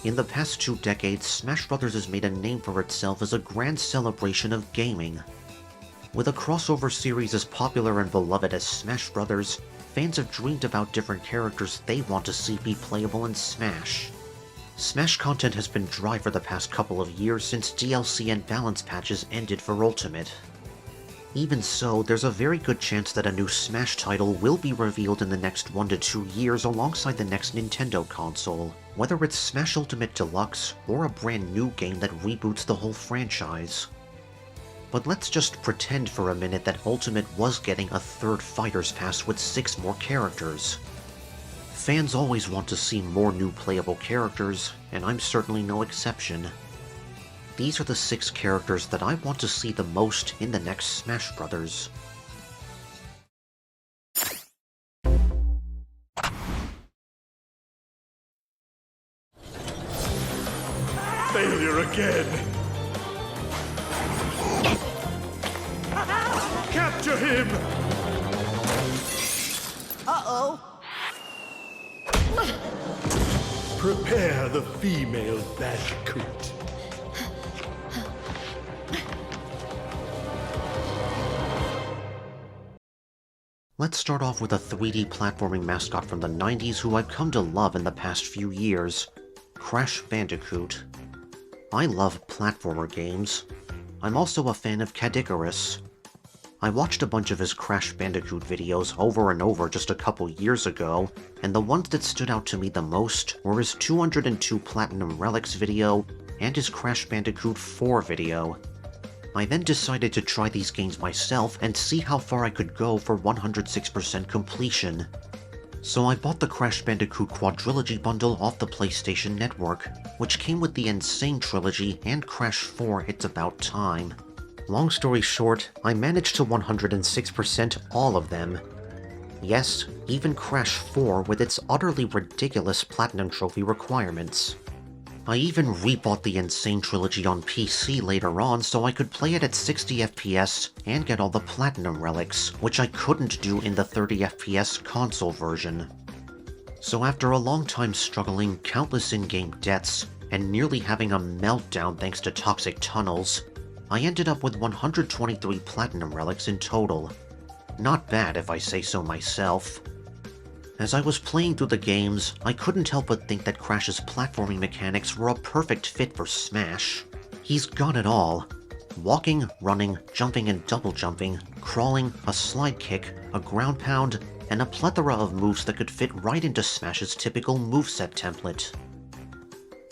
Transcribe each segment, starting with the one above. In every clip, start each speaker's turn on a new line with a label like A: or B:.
A: In the past 2 decades, Smash Bros. Has made a name for itself as a grand celebration of gaming. With a crossover series as popular and beloved as Smash Bros., fans have dreamed about different characters they want to see be playable in Smash. Smash content has been dry for the past couple of years since DLC and balance patches ended for Ultimate. Even so, there's a very good chance that a new Smash title will be revealed in the next 1 to 2 years alongside the next Nintendo console, whether it's Smash Ultimate Deluxe or a brand new game that reboots the whole franchise. But let's just pretend for a minute that Ultimate was getting a third Fighter's Pass with 6 more characters. Fans always want to see more new playable characters, and I'm certainly no exception. These are the 6 characters that I want to see the most in the next Smash Bros.
B: Failure again! Capture him!
C: Uh-oh!
B: Prepare the female Bandicoot.
A: Let's start off with a 3D platforming mascot from the 90s who I've come to love in the past few years, Crash Bandicoot. I love platformer games. I'm also a fan of Kid Icarus. I watched a bunch of his Crash Bandicoot videos over and over just a couple years ago, and the ones that stood out to me the most were his 202 Platinum Relics video and his Crash Bandicoot 4 video. I then decided to try these games myself and see how far I could go for 106% completion. So I bought the Crash Bandicoot Quadrilogy bundle off the PlayStation Network, which came with the Insane Trilogy and Crash 4 It's About Time. Long story short, I managed to 106% all of them. Yes, even Crash 4 with its utterly ridiculous Platinum Trophy requirements. I even rebought the Insane Trilogy on PC later on so I could play it at 60 FPS and get all the Platinum Relics, which I couldn't do in the 30 FPS console version. So after a long time struggling, countless in-game deaths, and nearly having a meltdown thanks to toxic tunnels, I ended up with 123 Platinum Relics in total. Not bad if I say so myself. As I was playing through the games, I couldn't help but think that Crash's platforming mechanics were a perfect fit for Smash. He's got it all. Walking, running, jumping and double jumping, crawling, a slide kick, a ground pound, and a plethora of moves that could fit right into Smash's typical moveset template.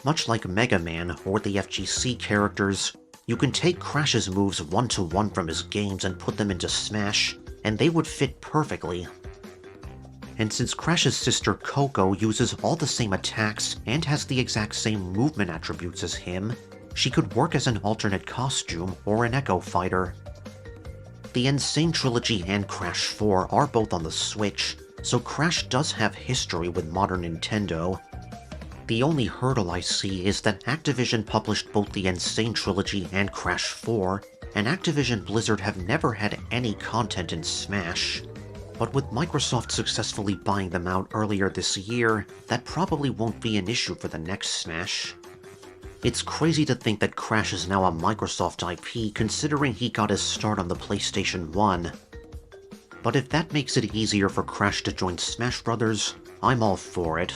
A: Much like Mega Man or the FGC characters, you can take Crash's moves one-to-one from his games and put them into Smash, and they would fit perfectly. And since Crash's sister Coco uses all the same attacks and has the exact same movement attributes as him, she could work as an alternate costume or an Echo Fighter. The Insane Trilogy and Crash 4 are both on the Switch, so Crash does have history with modern Nintendo. The only hurdle I see is that Activision published both the Insane Trilogy and Crash 4, and Activision Blizzard have never had any content in Smash. But with Microsoft successfully buying them out earlier this year, that probably won't be an issue for the next Smash. It's crazy to think that Crash is now a Microsoft IP considering he got his start on the PlayStation 1. But if that makes it easier for Crash to join Smash Bros., I'm all for it.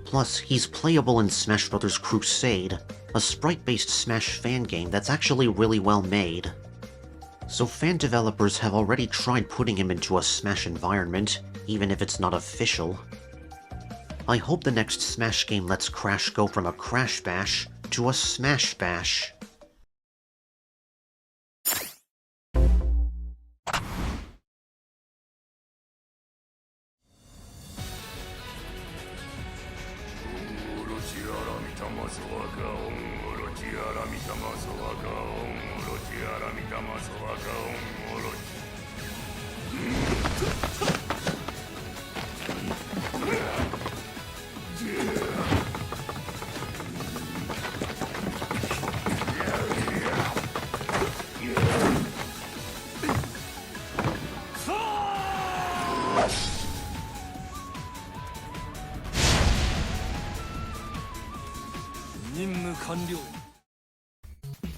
A: Plus, he's playable in Smash Bros. Crusade, a sprite-based Smash fan game that's actually really well made. So fan developers have already tried putting him into a Smash environment, even if it's not official. I hope the next Smash game lets Crash go from a Crash Bash to a Smash Bash.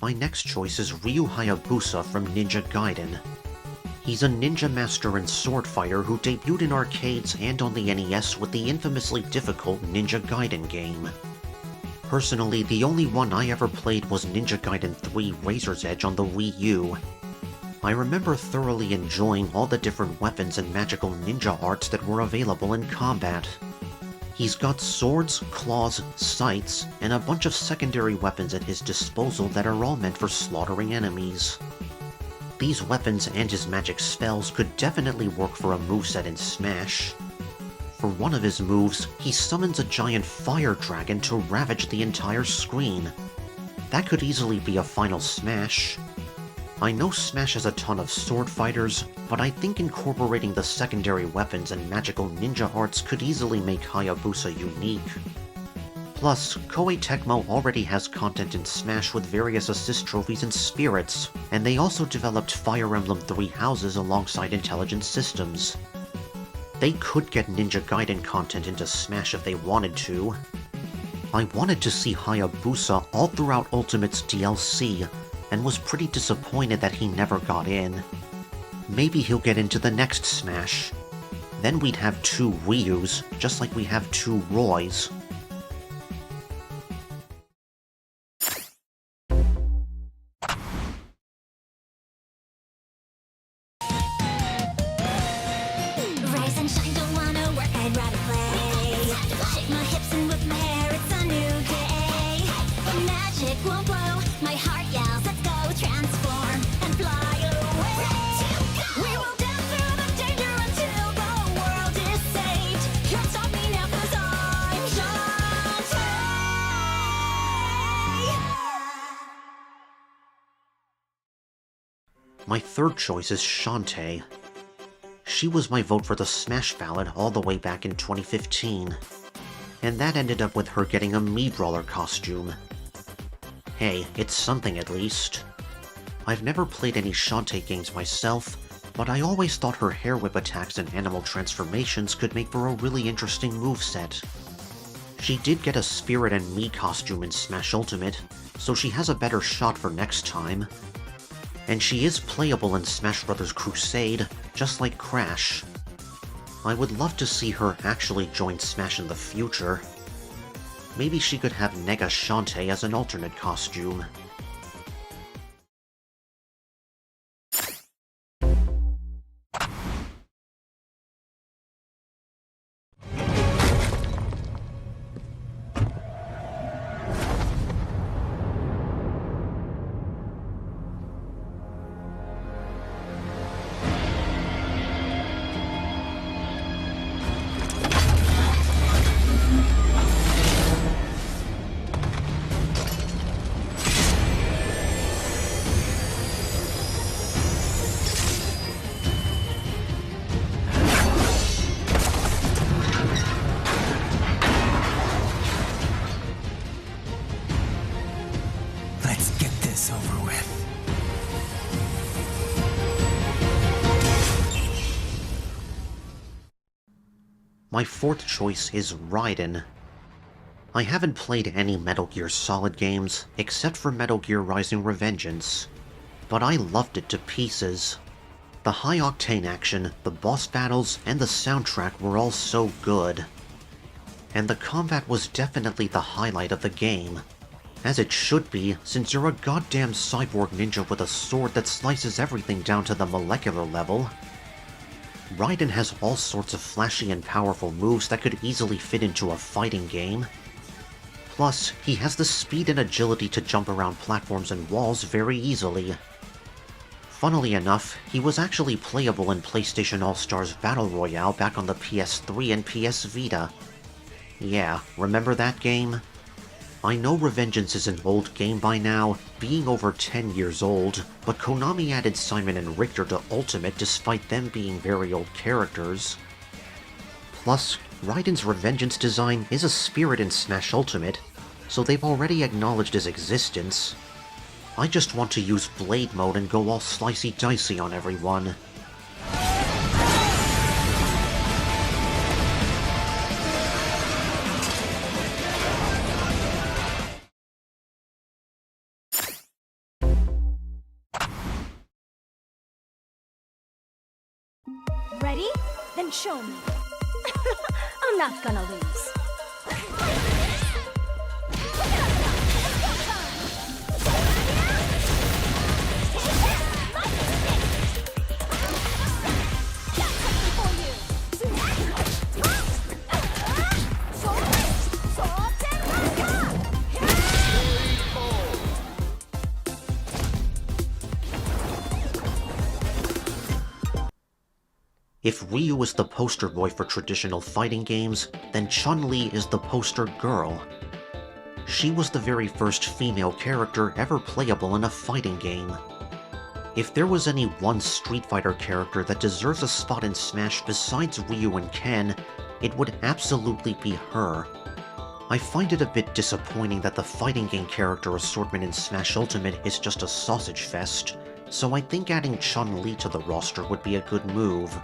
A: My next choice is Ryu Hayabusa from Ninja Gaiden. He's a ninja master and sword fighter who debuted in arcades and on the NES with the infamously difficult Ninja Gaiden game. Personally, the only one I ever played was Ninja Gaiden 3 Razor's Edge on the Wii U. I remember thoroughly enjoying all the different weapons and magical ninja arts that were available in combat. He's got swords, claws, scythes, and a bunch of secondary weapons at his disposal that are all meant for slaughtering enemies. These weapons and his magic spells could definitely work for a moveset in Smash. For one of his moves, he summons a giant fire dragon to ravage the entire screen. That could easily be a final Smash. I know Smash has a ton of sword fighters, but I think incorporating the secondary weapons and magical ninja arts could easily make Hayabusa unique. Plus, Koei Tecmo already has content in Smash with various assist trophies and spirits, and they also developed Fire Emblem Three Houses alongside Intelligent Systems. They could get Ninja Gaiden content into Smash if they wanted to. I wanted to see Hayabusa all throughout Ultimate's DLC, and was pretty disappointed that he never got in. Maybe he'll get into the next Smash. Then we'd have two Ryus, just like we have two Roys.
C: Rise and shine, don't wanna work, I'd rather play. Shake my hips and whip my hair, it's a new day. The magic won't blow, my heart yells, let's go transform and fly away. We will dance through the danger until the world is saved. Can't stop me now 'cause I'm Shantae.
A: My third choice is Shantae. She was my vote for the Smash Ballad all the way back in 2015, and that ended up with her getting a Mii Brawler costume. Hey, it's something at least. I've never played any Shantae games myself, but I always thought her hair whip attacks and animal transformations could make for a really interesting moveset. She did get a Spirit and Mii costume in Smash Ultimate, so she has a better shot for next time. And she is playable in Smash Bros. Crusade, just like Crash. I would love to see her actually join Smash in the future. Maybe she could have Nega Shantae as an alternate costume.
D: Let's get this over with.
A: My fourth choice is Raiden. I haven't played any Metal Gear Solid games, except for Metal Gear Rising: Revengeance, but I loved it to pieces. The high-octane action, the boss battles, and the soundtrack were all so good. And the combat was definitely the highlight of the game. As it should be, since you're a goddamn cyborg ninja with a sword that slices everything down to the molecular level. Raiden has all sorts of flashy and powerful moves that could easily fit into a fighting game. Plus, he has the speed and agility to jump around platforms and walls very easily. Funnily enough, he was actually playable in PlayStation All-Stars Battle Royale back on the PS3 and PS Vita. Yeah, remember that game? I know Revengeance is an old game by now, being over 10 years old, but Konami added Simon and Richter to Ultimate despite them being very old characters. Plus, Raiden's Revengeance design is a spirit in Smash Ultimate, so they've already acknowledged his existence. I just want to use Blade Mode and go all slicey-dicey on everyone.
E: Ready? Then show me. I'm not gonna lose.
A: If Ryu is the poster boy for traditional fighting games, then Chun-Li is the poster girl. She was the very first female character ever playable in a fighting game. If there was any one Street Fighter character that deserves a spot in Smash besides Ryu and Ken, it would absolutely be her. I find it a bit disappointing that the fighting game character assortment in Smash Ultimate is just a sausage fest, so I think adding Chun-Li to the roster would be a good move.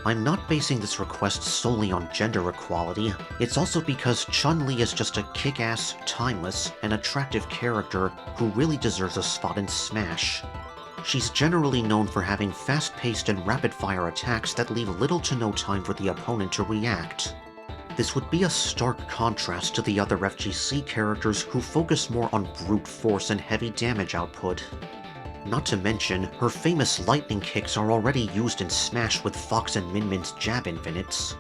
A: I'm not basing this request solely on gender equality, it's also because Chun-Li is just a kick-ass, timeless, and attractive character who really deserves a spot in Smash. She's generally known for having fast-paced and rapid-fire attacks that leave little to no time for the opponent to react. This would be a stark contrast to the other FGC characters who focus more on brute force and heavy damage output. Not to mention, her famous lightning kicks are already used in Smash with Fox and Min Min's jab infinites.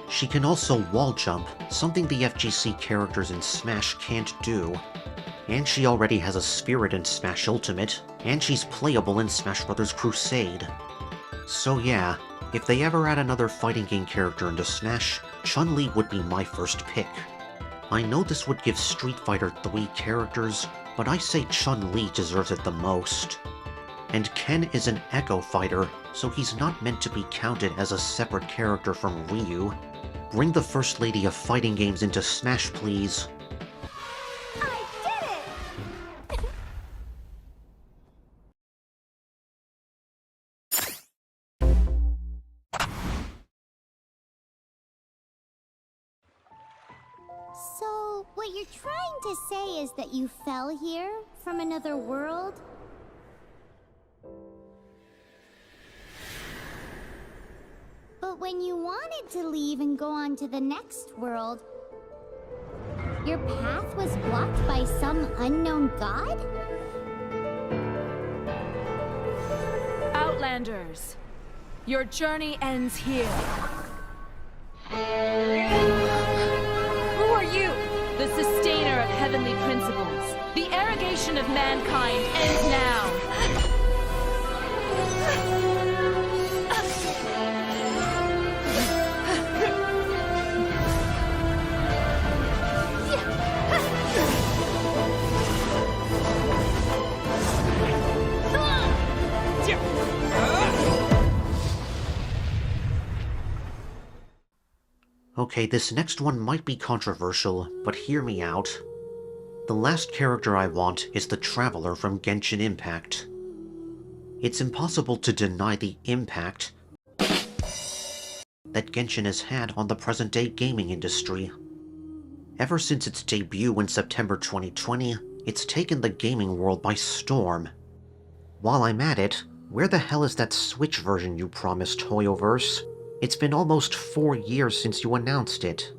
A: She can also wall jump, something the FGC characters in Smash can't do. And she already has a spirit in Smash Ultimate, and she's playable in Smash Bros. Crusade. So yeah, if they ever add another fighting game character into Smash, Chun-Li would be my first pick. I know this would give Street Fighter 3 characters, but I say Chun-Li deserves it the most. And Ken is an Echo Fighter, so he's not meant to be counted as a separate character from Ryu. Bring the First Lady of fighting games into Smash, please.
E: I did it!
C: So, what you're trying to say is that you fell here from another world? But when you wanted to leave and go on to the next world, your path was blocked by some unknown god?
E: Outlanders, your journey ends here. Who are you? The sustainer of heavenly principles. The arrogation of mankind ends now.
A: Okay, this next one might be controversial, but hear me out. The last character I want is the Traveler from Genshin Impact. It's impossible to deny the impact that Genshin has had on the present-day gaming industry. Ever since its debut in September 2020, it's taken the gaming world by storm. While I'm at it, where the hell is that Switch version you promised, Hoyoverse? It's been almost 4 years since you announced it.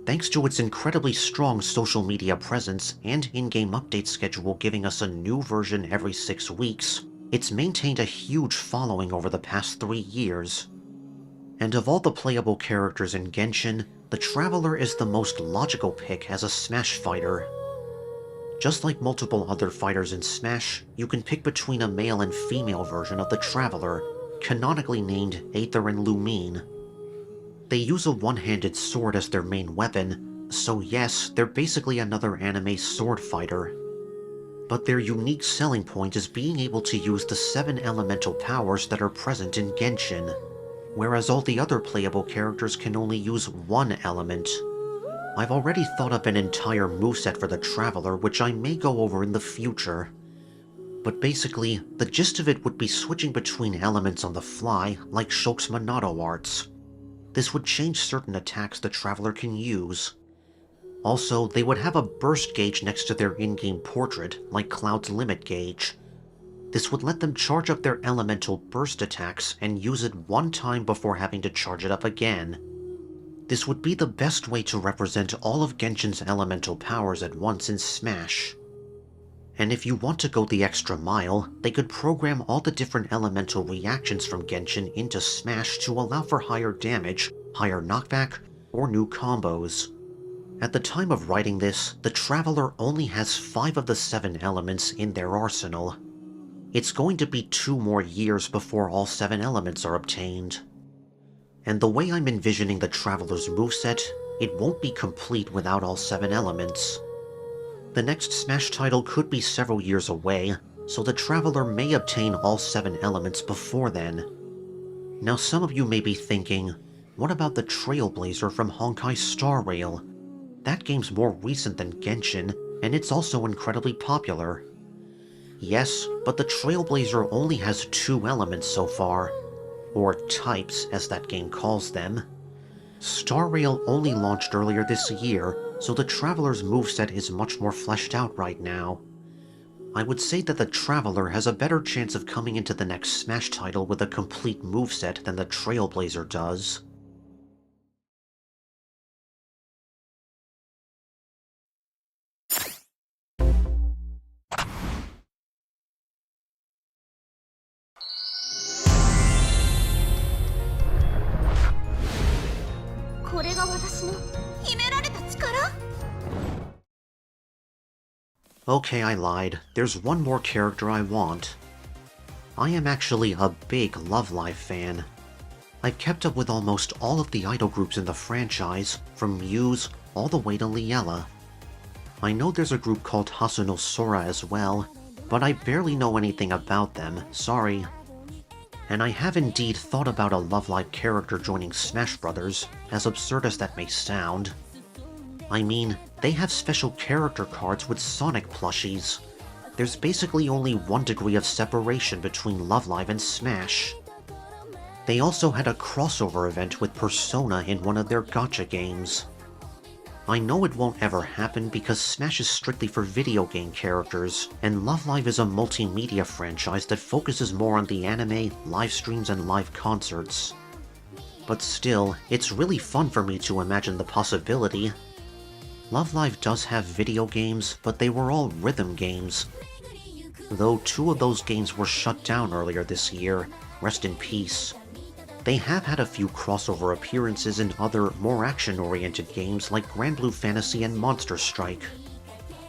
A: Thanks to its incredibly strong social media presence and in-game update schedule giving us a new version every 6 weeks, it's maintained a huge following over the past 3 years. And of all the playable characters in Genshin, the Traveler is the most logical pick as a Smash fighter. Just like multiple other fighters in Smash, you can pick between a male and female version of the Traveler, canonically named Aether and Lumine. They use a one-handed sword as their main weapon, so yes, they're basically another anime sword fighter. But their unique selling point is being able to use the 7 elemental powers that are present in Genshin, whereas all the other playable characters can only use one element. I've already thought up an entire moveset for the Traveler, which I may go over in the future. But basically, the gist of it would be switching between elements on the fly, like Shulk's Monado arts. This would change certain attacks the Traveler can use. Also, they would have a burst gauge next to their in-game portrait, like Cloud's limit gauge. This would let them charge up their elemental burst attacks and use it one time before having to charge it up again. This would be the best way to represent all of Genshin's elemental powers at once in Smash. And if you want to go the extra mile, they could program all the different elemental reactions from Genshin into Smash to allow for higher damage, higher knockback, or new combos. At the time of writing this, the Traveler only has 5 of the 7 elements in their arsenal. It's going to be 2 more years before all 7 elements are obtained. And the way I'm envisioning the Traveler's moveset, it won't be complete without all 7 elements. The next Smash title could be several years away, so the Traveler may obtain all 7 elements before then. Now some of you may be thinking, what about the Trailblazer from Honkai Star Rail? That game's more recent than Genshin, and it's also incredibly popular. Yes, but the Trailblazer only has 2 elements so far, or types as that game calls them. Star Rail only launched earlier this year, so the Traveler's moveset is much more fleshed out right now. I would say that the Traveler has a better chance of coming into the next Smash title with a complete moveset than the Trailblazer does. Okay, I lied. There's one more character I want. I am actually a big Love Live fan. I've kept up with almost all of the idol groups in the franchise, from Muse all the way to Liella. I know there's a group called Hasuno Sora as well, but I barely know anything about them, sorry. And I have indeed thought about a Love Live character joining Smash Bros., as absurd as that may sound. I mean, they have special character cards with Sonic plushies. There's basically only 1 degree of separation between Love Live and Smash. They also had a crossover event with Persona in one of their gacha games. I know it won't ever happen because Smash is strictly for video game characters, and Love Live is a multimedia franchise that focuses more on the anime, live streams, and live concerts. But still, it's really fun for me to imagine the possibility. Love Live does have video games, but they were all rhythm games. Though 2 of those games were shut down earlier this year, rest in peace. They have had a few crossover appearances in other, more action-oriented games like Granblue Fantasy and Monster Strike.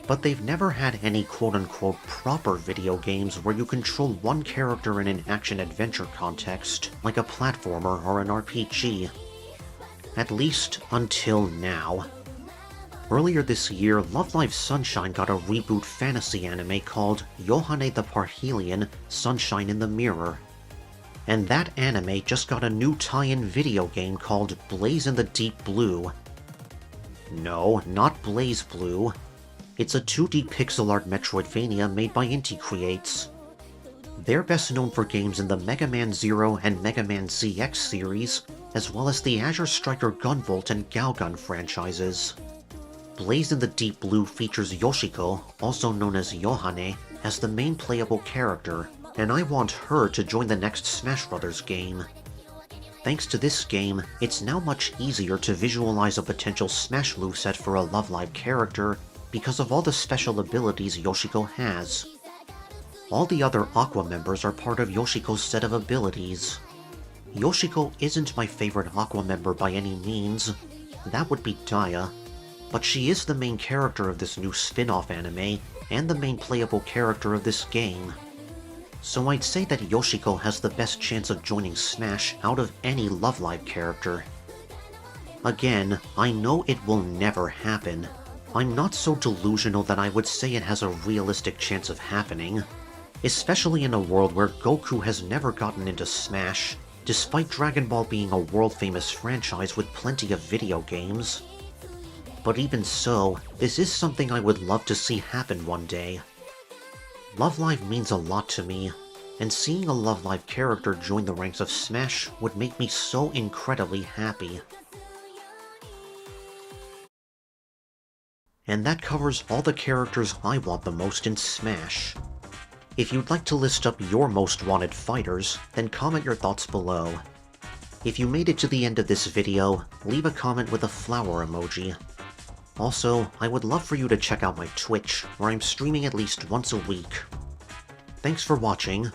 A: But they've never had any quote-unquote proper video games where you control one character in an action-adventure context, like a platformer or an RPG. At least until now. Earlier this year, Love Live Sunshine got a reboot fantasy anime called Yohane the Parhelion: Sunshine in the Mirror. And that anime just got a new tie-in video game called Blaze in the Deep Blue. No, not Blaze Blue. It's a 2D pixel art Metroidvania made by Inti Creates. They're best known for games in the Mega Man Zero and Mega Man ZX series, as well as the Azure Striker Gunvolt and Galgun franchises. Blaze in the Deep Blue features Yoshiko, also known as Yohane, as the main playable character, and I want her to join the next Smash Bros. Game. Thanks to this game, it's now much easier to visualize a potential Smash moveset for a Love Live character because of all the special abilities Yoshiko has. All the other Aqua members are part of Yoshiko's set of abilities. Yoshiko isn't my favorite Aqua member by any means, that would be Daya, but she is the main character of this new spin-off anime, and the main playable character of this game. So I'd say that Yoshiko has the best chance of joining Smash out of any Love Live character. Again, I know it will never happen. I'm not so delusional that I would say it has a realistic chance of happening, especially in a world where Goku has never gotten into Smash, despite Dragon Ball being a world-famous franchise with plenty of video games. But even so, this is something I would love to see happen one day. Love Live means a lot to me, and seeing a Love Live character join the ranks of Smash would make me so incredibly happy. And that covers all the characters I want the most in Smash. If you'd like to list up your most wanted fighters, then comment your thoughts below. If you made it to the end of this video, leave a comment with a flower emoji. Also, I would love for you to check out my Twitch, where I'm streaming at least once a week. Thanks for watching,